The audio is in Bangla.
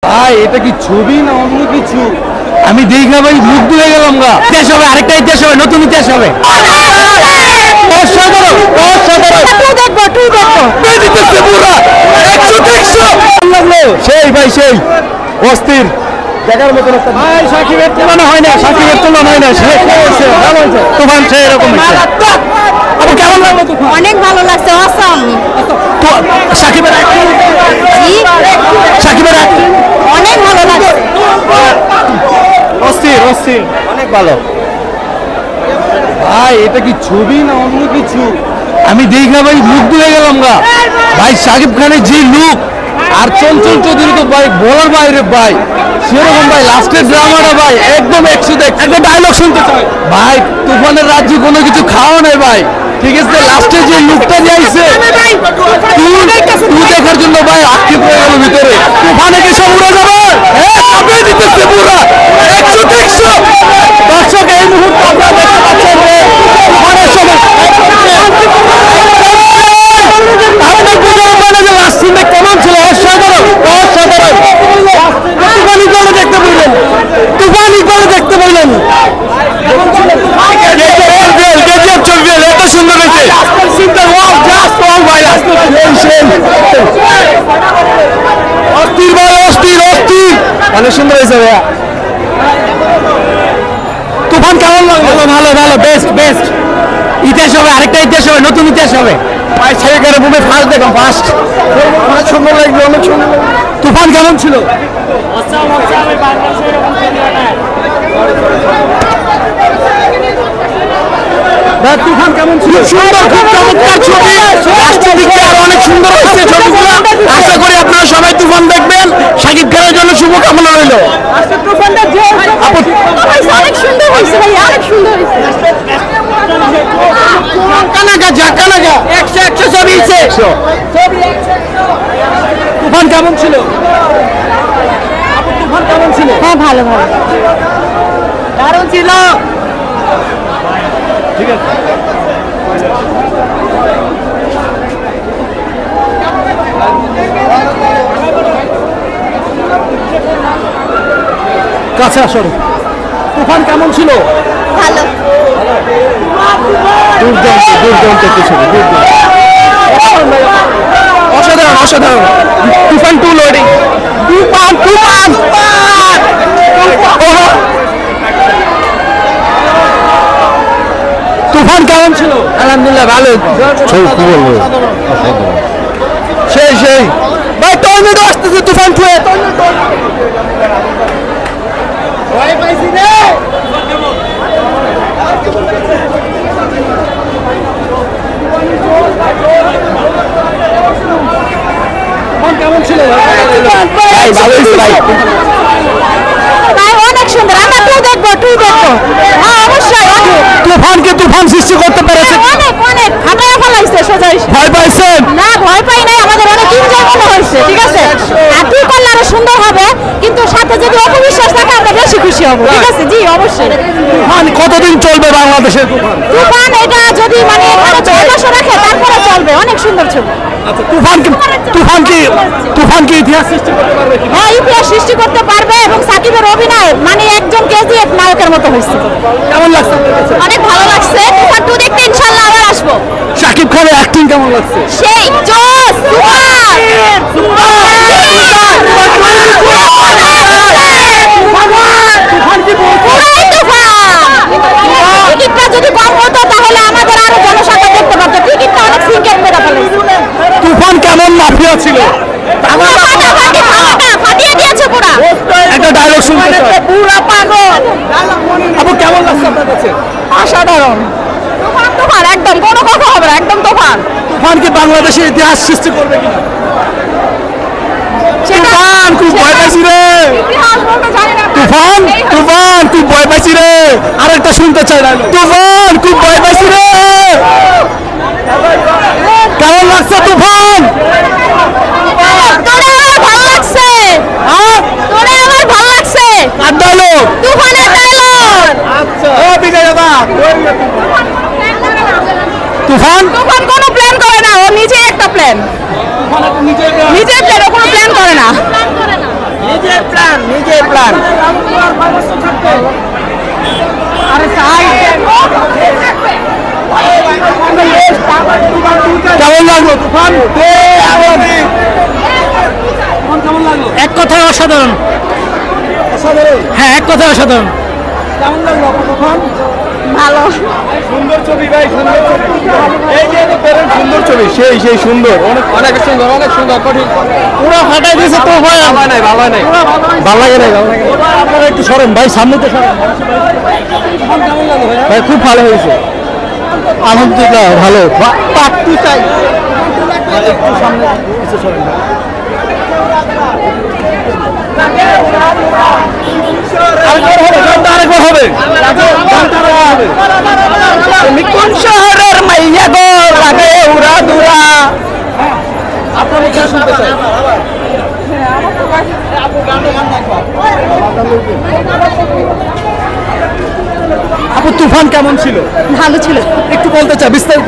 ভাই এটা কি ছবি না অন্য কিছু? আমি দেখা ভাই মুগ্ধ হয়ে গেলাম গা। ইতিহাস হবে, আরেকটা ইতিহাস হবে, নতুন ইতিহাস হবে। সেই ভাই সেই অস্থির দেখার মতো ভাই। সাকিবের তুলনা হয় না, সাকিবের তুলনা হয় না। তুফান সে এরকম কেমন লাগলো? অনেক ভালো লাগছে, অসাম। সাকিবের অনেক ভালো লাগছে, অস্থির অস্থির, অনেক ভালো ভাই। এটা কি ছবি না অন্য কিছু? আমি দেখা ভাই মুগ্ধ হয়ে গেলাম গা ভাই। সাকিব খানের যে লুক আর চঞ্চল চৌধুরী তো ভাই বলার বাইরে ভাই। সেরকম ভাই লাস্টের ড্রামাটা ভাই একদম 100 একটা ডায়লগ শুনতে চাই ভাই। তুফানের রাজ্যে কোনো কিছু খাওয়া নাই ভাই, ঠিক আছে? লাস্টে যে লুকটা দিয়েছে তুই দেখার জন্য ভাই আক্ষেপ হয়ে গেল ভিতরে। তুফানে কি সব উড়ে যাবে? চাপিয়ে দিতেছে পুরা 100 দর্শক। এই মুহূর্তে আপনারা দেখতে পাচ্ছেন তুফানের সময় লাস্ট সিনটা কেমন ছিল? অসাধারণ অসাধারণ। তুফানি করে দেখতে বললেন, তুফানি করে দেখতে বললেন। এত সুন্দর হয়েছে, অস্থির ভাই, অস্থির অস্থির, অনেক সুন্দর হয়েছে ভাইয়া। তুফান কেমন লাগলো? ভালো ভালো, বেস্ট বেস্ট। ইতিহাস হবে, আরেকটা ইতিহাস হবে, নতুন ইতিহাস হবে ভাই। ছেলেকারে মুভি ফার্স্ট দেখো, ফার্স্ট অনেক সুন্দর লাগলো, অনেক সুন্দর। তুফান কেমন ছিল? তুফান কেমন ছিল? সুন্দর, খুব চমৎকার ছবি। লাস্টের দিকে আরো অনেক সুন্দর হয়েছে ছবিগুলো। আশা করি আপনারা সবাই তুফান দেখবেন। শাকিব খানের জন্য শুভকামনা রইল। অনেক সুন্দর হয়েছে ভাই, অনেক সুন্দর হয়েছে। তুফান কেমন ছিল? তুফান কেমন ছিল? হ্যাঁ ভালো ভালো, দারুণ ছিল। ঠিক আছে, কাছে আসো। তুফান কেমন ছিল? ভালো। দুর্দান্ত দুর্দান্ত কিছু, অসাধারণ অসাধারণ। তুফান 2 লোডিং। তুফান তুফান তুফান কেমন ছিল? আলহামদুলিল্লাহ ভালো। সেই সেই ভাই, টর্নেডো আসতেছে তুফান 2 এ। কেমন ছিল ভাই? ভালো হয়েছে ভাই, অনেক সুন্দর। আমরা টু দেখবো, টু দেখবো। হ্যাঁ অবশ্যই। তুফানকে তুফান সৃষ্টি করতে পেরেছে, অনেক অনেক ফাটায় ফেলাইছে সোজা। ভয় পাইছেন না? ভয় পাই নাই, আমাদের অনেক এনজয় মনে হয়েছে। ঠিক আছে, আর তুই করলে আরো সুন্দর হবে, কিন্তু সাথে যদি অপবিশ্বাস থাকে আমরা বেশি খুশি হব। ঠিক আছে, জি অবশ্যই। তুফান কতদিন চলবে বাংলাদেশে? তুফান এটা যদি মানে 6 বছর রাখে তারপরে চলবে। অনেক সুন্দর ছবি। তুফান কি ইতিহাস সৃষ্টি করতে পারবে? হ্যাঁ ইতিহাস সৃষ্টি করতে পারবে, এবং সাকিবের অভিনয় মানে একজন কেজিএফ নায়কের মতো হয়েছে। কেমন লাগছে? অনেক ভালো লাগছে। তুফান 2 দেখতে ইনশাআল্লাহ আবার আসবো। শাকিব খানের অ্যাক্টিং কেমন লাগছে? সেই জোস। টিকিটটা যদি কম হতো তাহলে আমাদের আরো জনসংখ্যা দেখতে পারতো। টিকিটটা অনেক সিঙ্কেট মেরে ফেলেছে। তুফান কেমন মাফিয়া ছিল? ফাটিয়ে দিয়েছে পুরা। একটা ডায়লগ শুনতে চাই। পুরা পাগল। আপু কেমন লাগছে আপনার কাছে? অসাধারণ। তুফান তুফান একদম কোনো কথা হবে না, একদম তুফান। তুফান কি বাংলাদেশের ইতিহাস সৃষ্টি করবে কিনা? তুফান খুব ভয় পাইছি রে। তুফান তুফান খুব ভয় পাইছি রে। আরেকটা শুনতে চাই না। তুফান খুব ভয় পাইছি রে। কেমন লাগছে তুফান? তোরে আমার ভালো লাগছে। হ্যাঁ তোরে আমার ভালো লাগছে। কার ডায়লগ? তুফানের ডায়লগ। আচ্ছা ও বিজয়দা। তুফান তুফান কোনো প্ল্যান করে না, ও নিজেই একটা প্ল্যান। নিজের প্ল্যান, ও কোনো প্ল্যান করে না। নিজের প্ল্যান কেমন লাগলো তুফান? কেমন লাগলো? এক কথায় অসাধারণ। হ্যাঁ, এক কথায় অসাধারণ। কেমন লাগলো তুফান? ভালো। সুন্দর ছবি ভাই, সুন্দর ছবি। এই যে পেরেন্ট সুন্দর ছবি, সেই সুন্দর, অনেক সুন্দর কঠিন। পুরো ফাটাই দিয়েছে তো ভাই। ভালো নাই ভালো লাগে নাই। আপনারা একটু সরেন ভাই, সামনে তো সরেন ভাই। খুব ভালো হয়েছে, আলহামদুলিল্লাহ ভালো। পাকটু চাই একটু সামনে পিছে সরেন ভাই। আরেকবার হবে। তুমি কোন শহরের মাইয়া গো লাগে উড়া দুরা? আপনার মুখে শুনতে চাই। আপু তুফান কেমন ছিল? ভালো ছিল। একটু বলতে চাই বিস্তারিত।